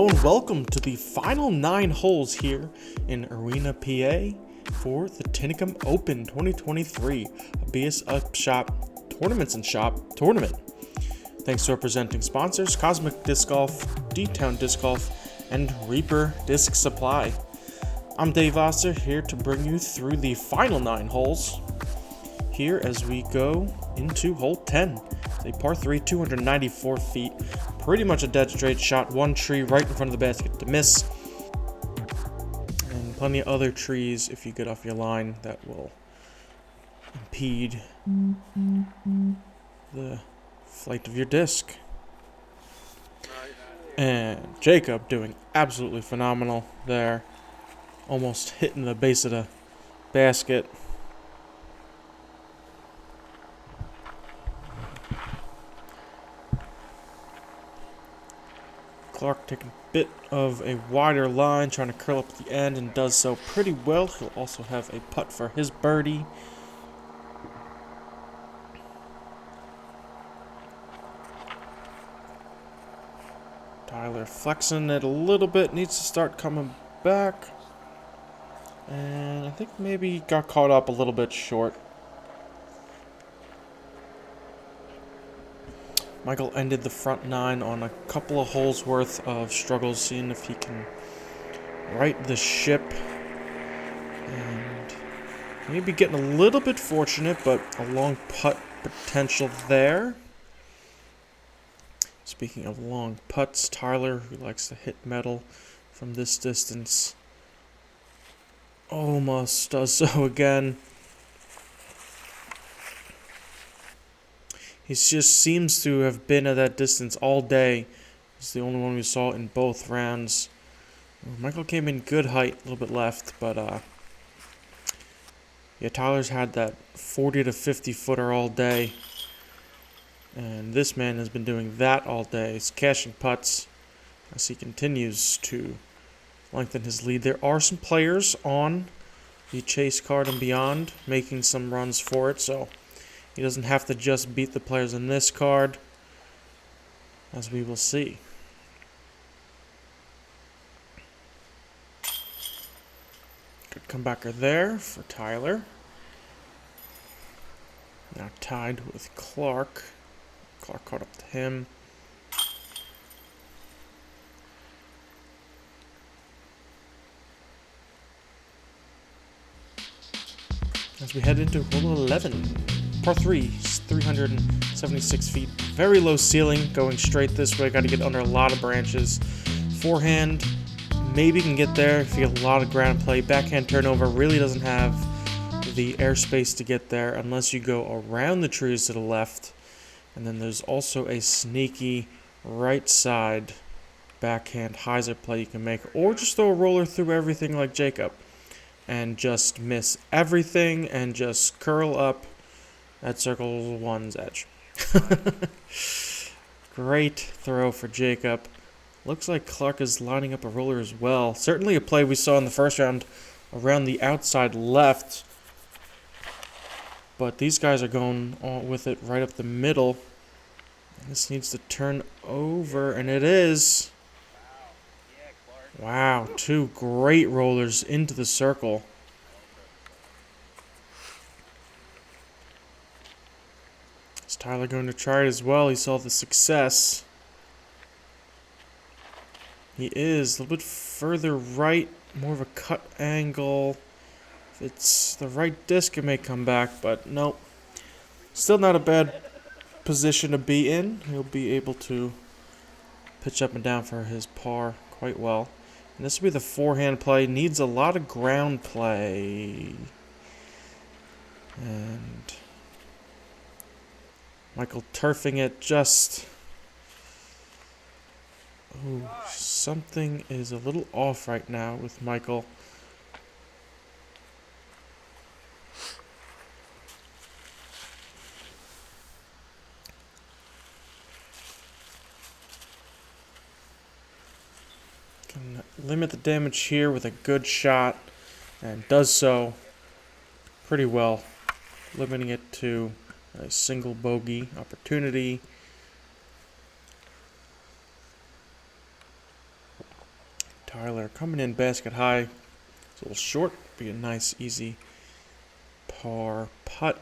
Hello and welcome to the final 9 holes here in Arena, PA for the Tinicum Open 2023 BS Upshot Tournaments and Shop Tournament. Thanks to our presenting sponsors, Cosmic Disc Golf, D-Town Disc Golf, and Reaper Disc Supply. I'm Dave Oster here to bring you through the final 9 holes here as we go into hole 10. It's a par 3, 294 feet. Pretty much a dead straight shot. One tree right in front of the basket to miss. And plenty of other trees if you get off your line that will impede the flight of your disc. And Jacob doing absolutely phenomenal there. Almost hitting the base of the basket. Clarke taking a bit of a wider line, trying to curl up at the end, and does so pretty well. He'll also have a putt for his birdie. Tyler flexing it a little bit, needs to start coming back. And I think maybe he got caught up a little bit short. Michael ended the front 9 on a couple of holes worth of struggles, seeing if he can right the ship. And maybe getting a little bit fortunate, but a long putt potential there. Speaking of long putts, Tyler, who likes to hit metal from this distance, almost does so again. He just seems to have been at that distance all day. He's the only one we saw in both rounds. Michael came in good height, a little bit left, but yeah, Tyler's had that 40 to 50 footer all day. And this man has been doing that all day. He's cashing putts as he continues to lengthen his lead. There are some players on the chase card and beyond making some runs for it, so he doesn't have to just beat the players in this card, as we will see. Good comebacker there for Tyler. Now tied with Clarke. Clarke caught up to him. As we head into hole 11. Par 3, 376 feet. Very low ceiling, going straight this way. Got to get under a lot of branches. Forehand, maybe can get there if you get a lot of ground play. Backhand turnover really doesn't have the airspace to get there unless you go around the trees to the left. And then there's also a sneaky right side backhand hyzer play you can make. Or just throw a roller through everything like Jacob and just miss everything and just curl up at circle 1's edge. Great throw for Jacob. Looks like Clarke is lining up a roller as well. Certainly a play we saw in the first round around the outside left. But these guys are going with it right up the middle. This needs to turn over, and it is. Wow, 2 great rollers into the circle. Is Tyler going to try it as well? He saw the success. He is a little bit further right, more of a cut angle. If it's the right disc, it may come back, but nope. Still not a bad position to be in. He'll be able to pitch up and down for his par quite well. And this will be the forehand play. Needs a lot of ground play. And Michael turfing it just. Ooh, something is a little off right now with Michael. Can limit the damage here with a good shot, and does so pretty well, limiting it to a single bogey opportunity. Tyler coming in basket high. It's a little short, be a nice, easy par putt.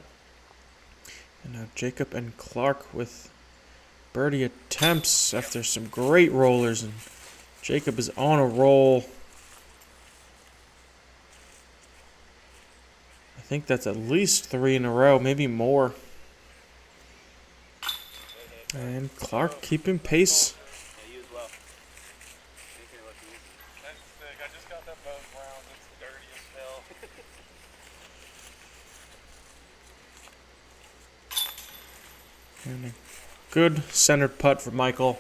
And now Jacob and Clarke with birdie attempts after some great rollers, and Jacob is on a roll. I think that's at least 3 in a row, maybe more. And Clarke keeping pace. And a good centered putt for Michael.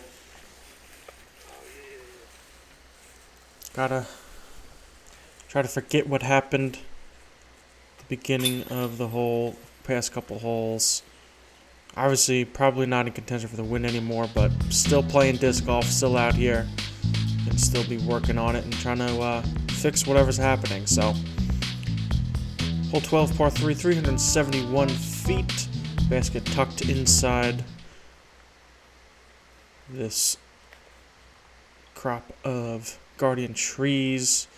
Gotta try to forget what happened at the beginning of the hole, past couple holes. Obviously, probably not in contention for the win anymore, but still playing disc golf, still out here, and still be working on it and trying to fix whatever's happening. So, hole 12, par 3, 371 feet. Basket tucked inside this crop of guardian trees.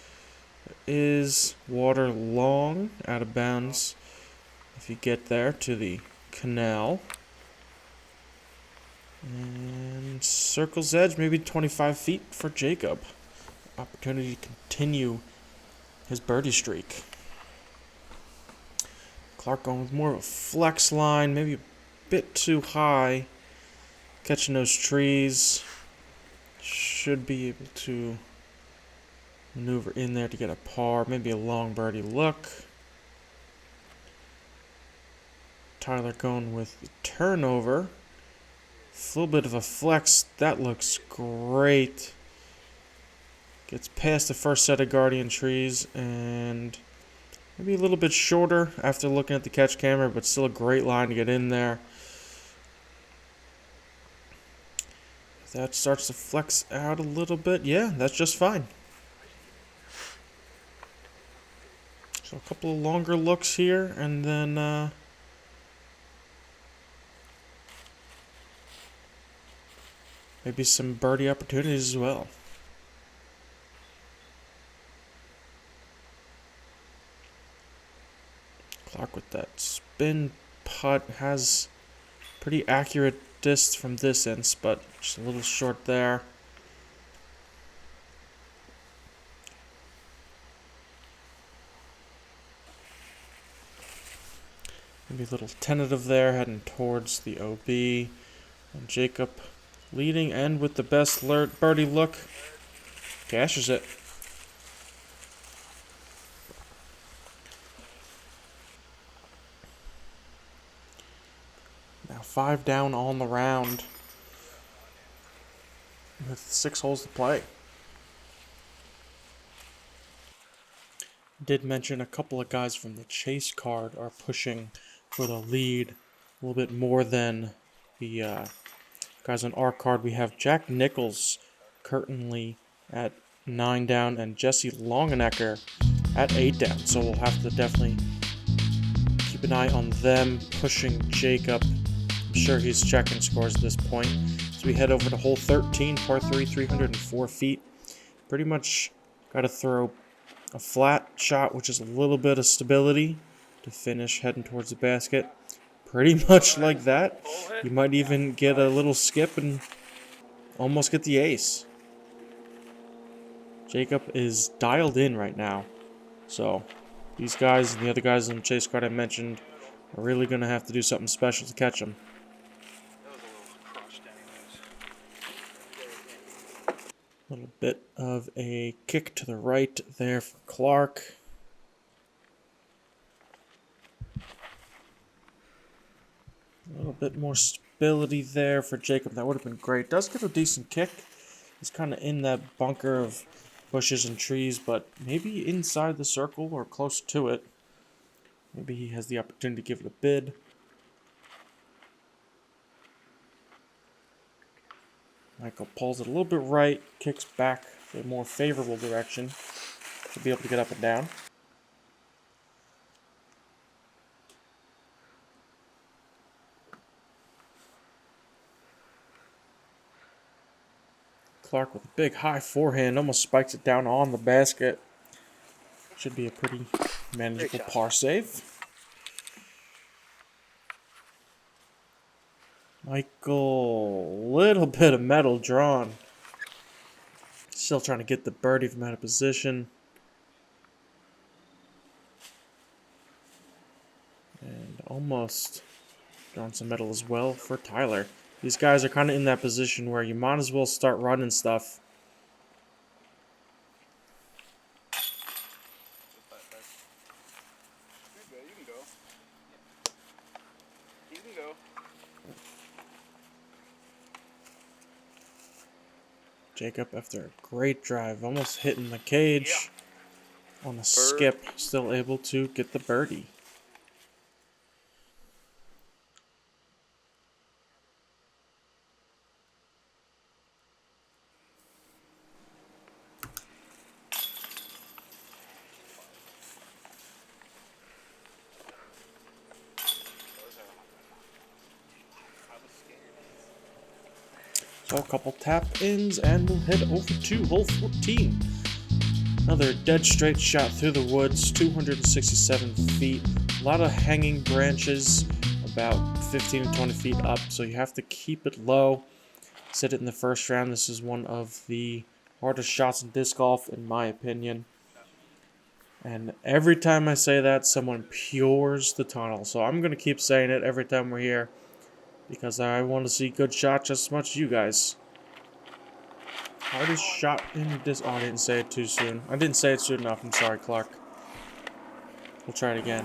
There is water long, out of bounds, if you get there to the canal. And circle's edge, maybe 25 feet for Jacob. Opportunity to continue his birdie streak. Clarke going with more of a flex line, maybe a bit too high. Catching those trees. Should be able to maneuver in there to get a par, maybe a long birdie look. Tyler going with the turnover. A little bit of a flex. That looks great. Gets past the first set of guardian trees and maybe a little bit shorter after looking at the catch camera, but still a great line to get in there. If that starts to flex out a little bit, yeah, that's just fine. So a couple of longer looks here, and then maybe some birdie opportunities as well. Clarke with that spin putt has pretty accurate disc from distance, but just a little short there. Maybe a little tentative there, heading towards the OB. And Jacob leading and with the best birdie look, cashes it. Now 5 down on the round with 6 holes to play. Did mention a couple of guys from the chase card are pushing for the lead a little bit more than the guys on our card. We have Jack Nichols currently at 9 down and Jesse Longenecker at 8 down. So we'll have to definitely keep an eye on them pushing Jacob. I'm sure he's checking scores at this point. So we head over to hole 13, par 3, 304 feet. Pretty much got to throw a flat shot, which is a little bit of stability to finish heading towards the basket. Pretty much like that. You might even get a little skip and almost get the ace. Jacob is dialed in right now. So these guys and the other guys on the chase card I mentioned are really going to have to do something special to catch him. A little bit of a kick to the right there for Clarke. A little bit more stability there for Jacob. That would have been great. Does get a decent kick. He's kind of in that bunker of bushes and trees, but maybe inside the circle or close to it. Maybe he has the opportunity to give it a bid. Michael pulls it a little bit right, kicks back to a more favorable direction to be able to get up and down. Clarke with a big high forehand, almost spikes it down on the basket. Should be a pretty manageable par save. Michael, little bit of metal drawn. Still trying to get the birdie from out of position. And almost drawn some metal as well for Tyler. These guys are kind of in that position where you might as well start running stuff. Jacob, after a great drive, almost hitting the cage on a skip, still able to get the birdie. So a couple tap-ins, and we'll head over to hole 14. Another dead straight shot through the woods, 267 feet. A lot of hanging branches, about 15 to 20 feet up, so you have to keep it low. Said it in the first round, this is one of the hardest shots in disc golf, in my opinion. And every time I say that, someone pures the tunnel. So I'm going to keep saying it every time we're here, because I want to see good shots just as much as you guys. Hardest shot in disc. Oh, I didn't say it too soon. I didn't say it soon enough. I'm sorry, Clarke. We'll try it again.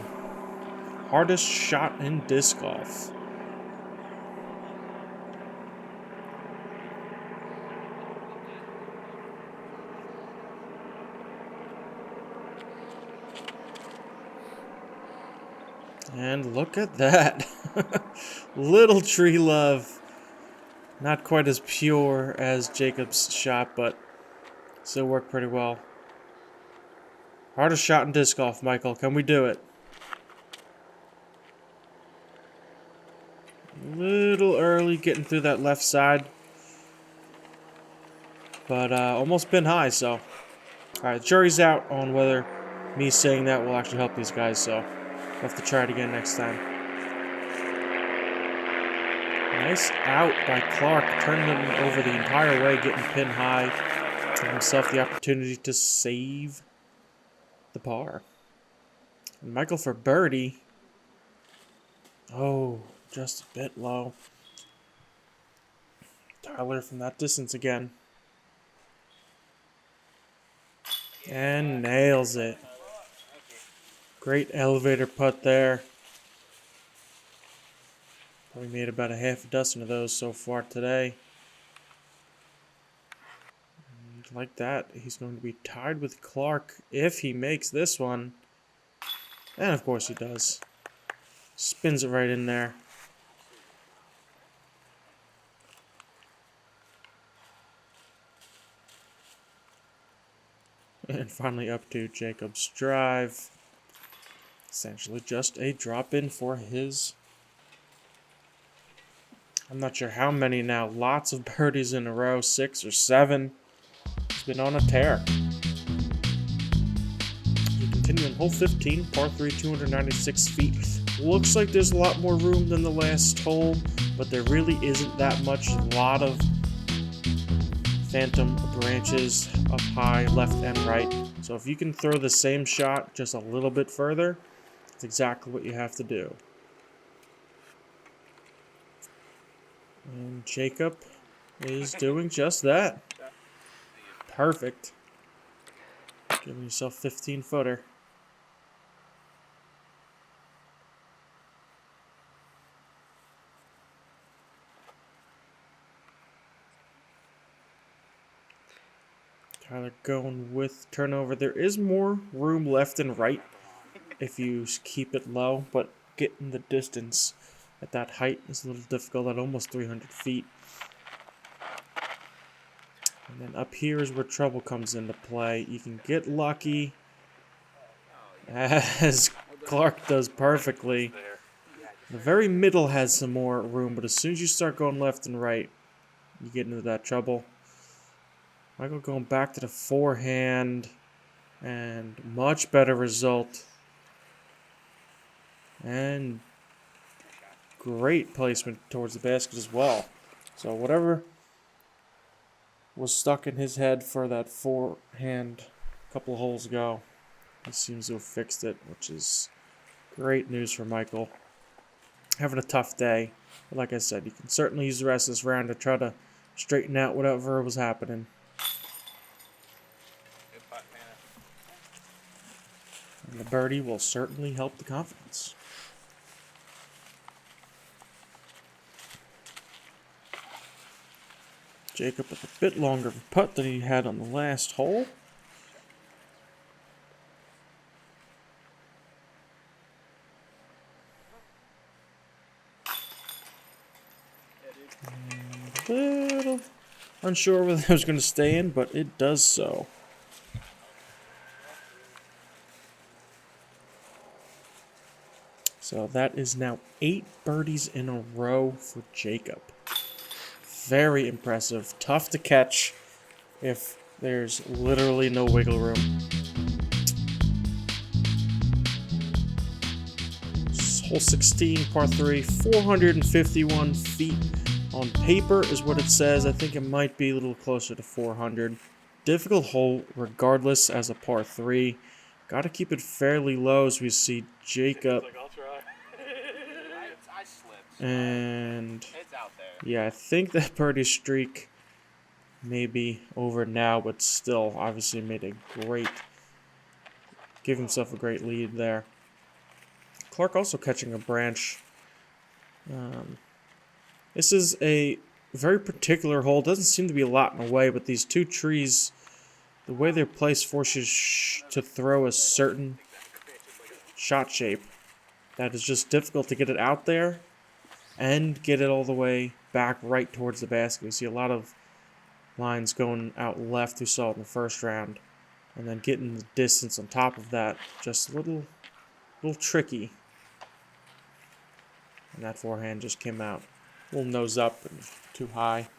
Hardest shot in disc golf. And look at that. Little tree love. Not quite as pure as Jacob's shot, but still worked pretty well. Hardest shot in disc golf, Michael. Can we do it? Little early getting through that left side. But almost been high, so. Alright, jury's out on whether me saying that will actually help these guys, so we'll have to try it again next time. Nice out by Clarke, turning it over the entire way, getting pin high. Giving himself the opportunity to save the par. And Michael for birdie. Oh, just a bit low. Tyler from that distance again. And nails it. Great elevator putt there. Probably made about a half a dozen of those so far today. And like that, he's going to be tied with Clarke if he makes this one. And of course he does. Spins it right in there. And finally up to Jacob's drive. Essentially just a drop-in for his. I'm not sure how many now. Lots of birdies in a row. 6 or 7. He's been on a tear. We continue in hole 15. Par 3, 296 feet. Looks like there's a lot more room than the last hole, but there really isn't that much. A lot of phantom branches up high, left and right. So if you can throw the same shot just a little bit further, that's exactly what you have to do. And Jacob is doing just that. Perfect. Giving yourself 15-footer. Tyler going with turnover. There is more room left and right if you keep it low, but getting the distance at that height is a little difficult at almost 300 feet. And then up here is where trouble comes into play. You can get lucky, as Clarke does perfectly. The very middle has some more room, but as soon as you start going left and right, you get into that trouble. Michael going back to the forehand. And much better result. And great placement towards the basket as well. So whatever was stuck in his head for that forehand a couple of holes ago, he seems to have fixed it, which is great news for Michael. Having a tough day. But like I said, you can certainly use the rest of this round to try to straighten out whatever was happening. Good putt, Panna. And the birdie will certainly help the confidence. Jacob with a bit longer of a putt than he had on the last hole. And a little unsure whether it was going to stay in, but it does so. So that is now 8 birdies in a row for Jacob. Very impressive. Tough to catch if there's literally no wiggle room. Hole 16, par 3, 451 feet on paper is what it says. I think it might be a little closer to 400. Difficult hole regardless as a par 3. Got to keep it fairly low as we see Jacob. I'll try. I slipped. And It's out there. yeah, I think that birdie streak may be over now, but still obviously give himself a great lead there. Clarke also catching a branch. This is a very particular hole. Doesn't seem to be a lot in the way, but these two trees, the way they're placed, forces to throw a certain shot shape that is just difficult to get it out there and get it all the way back right towards the basket. You see a lot of lines going out left, we saw it in the first round, and then getting the distance on top of that, just a little tricky. And that forehand just came out a little nose up and too high.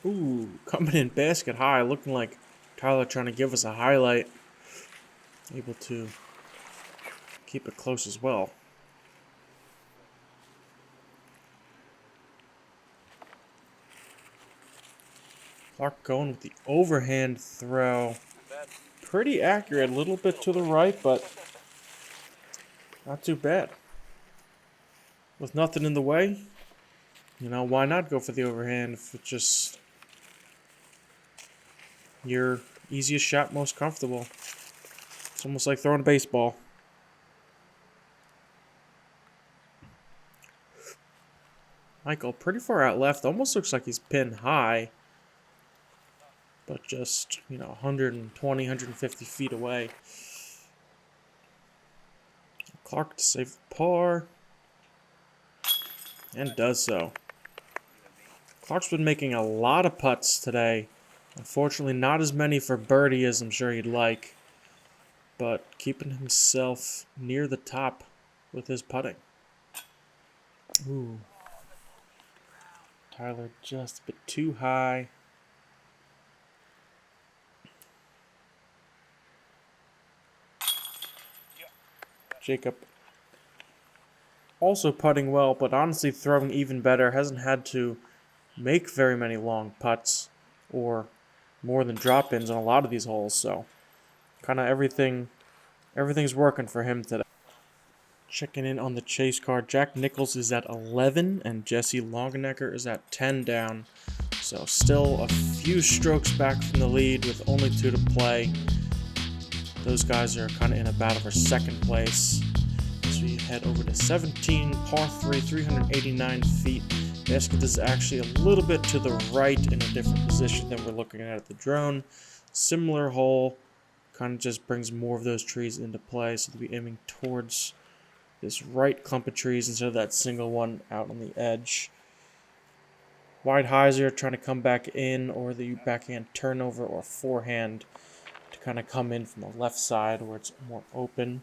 Ooh, coming in basket high, looking like Tyler trying to give us a highlight. Able to keep it close as well. Clarke going with the overhand throw. Pretty accurate, a little bit to the right, but not too bad. With nothing in the way, you know, why not go for the overhand if it's just your easiest shot, most comfortable. It's almost like throwing a baseball. Michael pretty far out left, almost looks like he's pinned high. But just, 120, 150 feet away. Clarke to save the par. And does so. Clarke's been making a lot of putts today. Unfortunately, not as many for birdie as I'm sure he'd like. But keeping himself near the top with his putting. Ooh. Tyler just a bit too high. Jacob also putting well, but honestly throwing even better. Hasn't had to make very many long putts or more than drop-ins on a lot of these holes. So kind of everything's working for him today. Checking in on the chase card. Jack Nicholls is at 11 and Jesse Longenecker is at 10 down. So still a few strokes back from the lead with only 2 to play. Those guys are kind of in a battle for second place. As we head over to 17, par 3, 389 feet. Basket is actually a little bit to the right in a different position than we're looking at the drone. Similar hole, kind of just brings more of those trees into play. So they'll be aiming towards this right clump of trees instead of that single one out on the edge. Wide hyzer trying to come back in, or the backhand turnover or forehand to kind of come in from the left side where it's more open.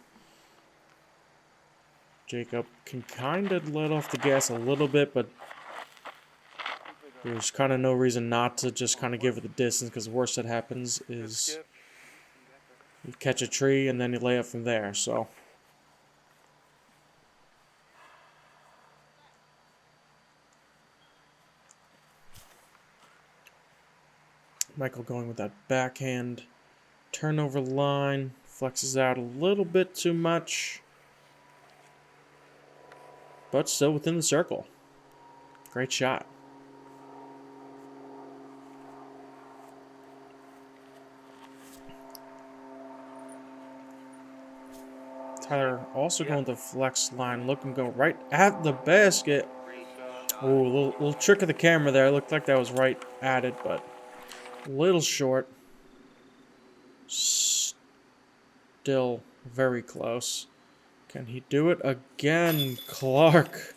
Jacob can kind of let off the gas a little bit, but there's kind of no reason not to just kind of give it the distance, because the worst that happens is you catch a tree and then you lay up from there. So Michael going with that backhand turnover line, flexes out a little bit too much, but still within the circle. Great shot. Tyler also going to the flex line, looking go right at the basket. Oh, a little trick of the camera there. It looked like that was right at it, but a little short. Still very close. Can he do it again? Clarke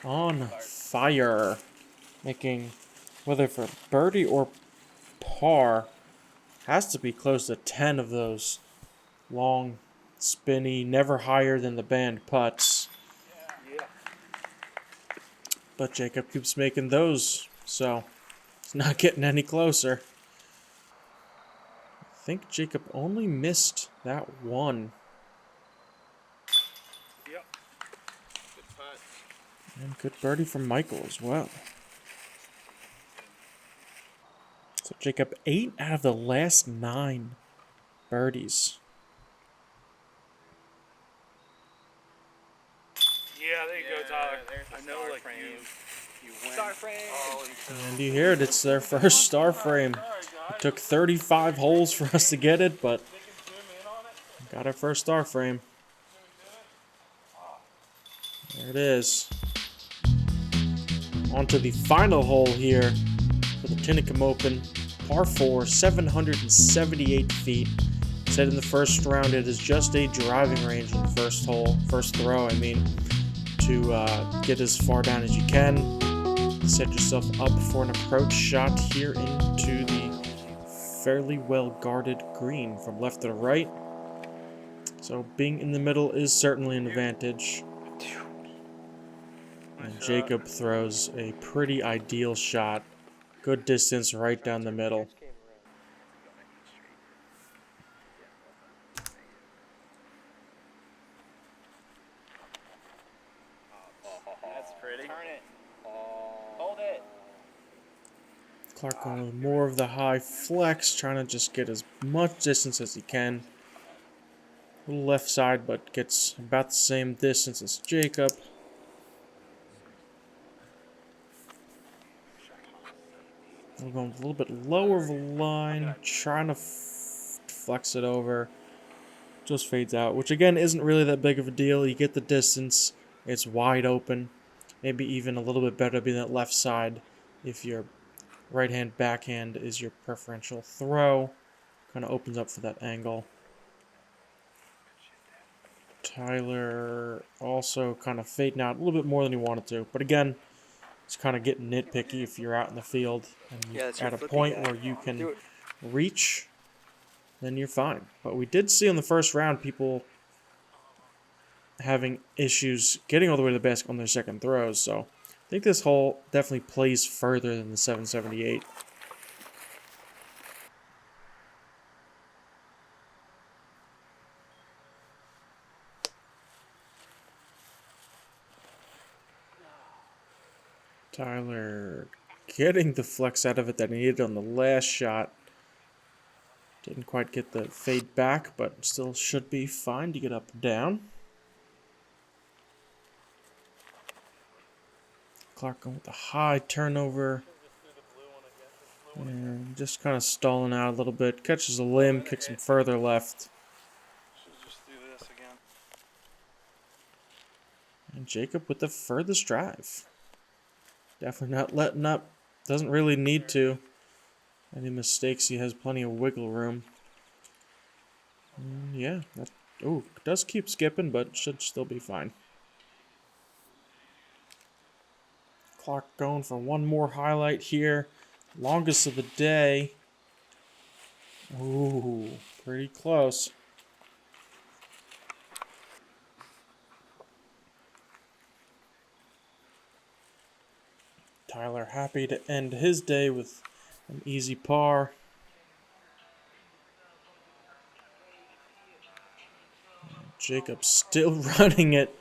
on fire. Making, whether for birdie or par, has to be close to 10 of those long, spinny, never higher than the band putts. But Jacob keeps making those, so it's not getting any closer. I think Jacob only missed that one. Yep. Good putt. And good birdie from Michael as well. So Jacob, 8 out of the last 9 birdies. Yeah, there you go, Tyler. I know, like you win. Star frame. Oh, And you hear it, it's their first star frame. It took 35 holes for us to get it, but got our first star frame. There it is. On to the final hole here for the Tinicum Open. Par 4, 778 feet. Said in the first round it is just a driving range in the first hole, first throw, I mean, to get as far down as you can. Set yourself up for an approach shot here into the fairly well guarded green from left to right. So being in the middle is certainly an advantage. And Jacob throws a pretty ideal shot. Good distance right down the middle. That's pretty. Turn it. Hold it. Clarke going with more of the high flex, trying to just get as much distance as he can. A little left side, but gets about the same distance as Jacob. We're going a little bit lower of the line, trying to flex it over. Just fades out, which again isn't really that big of a deal. You get the distance, it's wide open. Maybe even a little bit better being that left side if your right hand backhand is your preferential throw. Kind of opens up for that angle. Tyler also kind of fading out a little bit more than he wanted to. But again, it's kind of getting nitpicky if you're out in the field and you're at a point where you can reach, then you're fine. But we did see in the first round people having issues getting all the way to the basket on their second throws. So I think this hole definitely plays further than the 778. Tyler getting the flex out of it that he needed on the last shot. Didn't quite get the fade back, but still should be fine to get up and down. Clarke going with the high turnover. And just kind of stalling out a little bit. Catches a limb, kicks him further left. Should just do this again. And Jacob with the furthest drive. Definitely not letting up. Doesn't really need to. Any mistakes, he has plenty of wiggle room. And yeah, that does keep skipping, but should still be fine. Clarke going for one more highlight here. Longest of the day. Ooh, pretty close. Tyler happy to end his day with an easy par. Jacob still running it.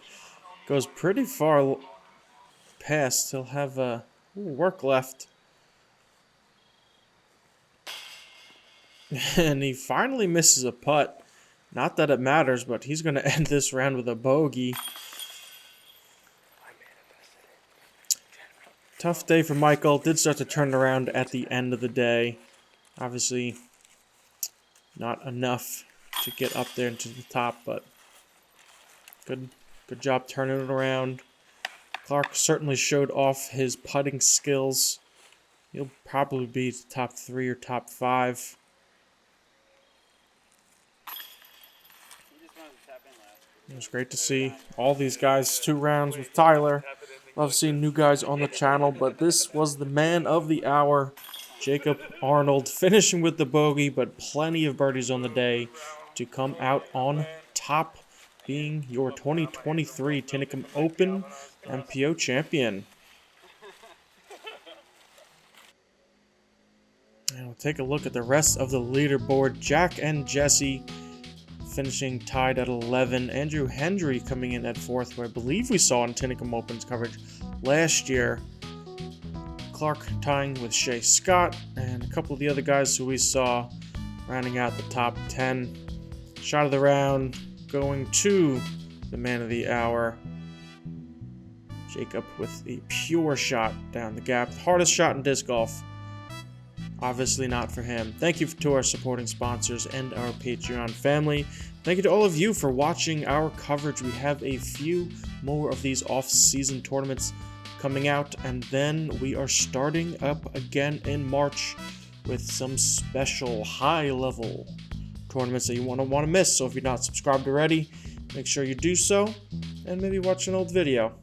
Goes pretty far past. He'll have work left. And he finally misses a putt. Not that it matters, but he's going to end this round with a bogey. Tough day for Michael. Did start to turn around at the end of the day. Obviously, not enough to get up there into the top, but good job turning it around. Clarke certainly showed off his putting skills. He'll probably be top 3 or top 5. It was great to see all these guys 2 rounds with Tyler. Love seeing new guys on the channel, but this was the man of the hour, Jacob Arnold, finishing with the bogey, but plenty of birdies on the day to come out on top, being your 2023 Tinicum Open MPO champion. And we'll take a look at the rest of the leaderboard. Jack and Jesse finishing tied at 11. Andrew Hendry coming in at 4th, who I believe we saw in Tinicum Open's coverage last year. Clarke tying with Shea Scott, and a couple of the other guys who we saw rounding out the top 10. Shot of the round going to the man of the hour, Jacob, with a pure shot down the gap. Hardest shot in disc golf. Obviously not for him. Thank you to our supporting sponsors and our Patreon family. Thank you to all of you for watching our coverage. We have a few more of these off-season tournaments coming out, and then we are starting up again in March with some special high-level tournaments that you won't want to miss. So if you're not subscribed already, make sure you do so, and maybe watch an old video.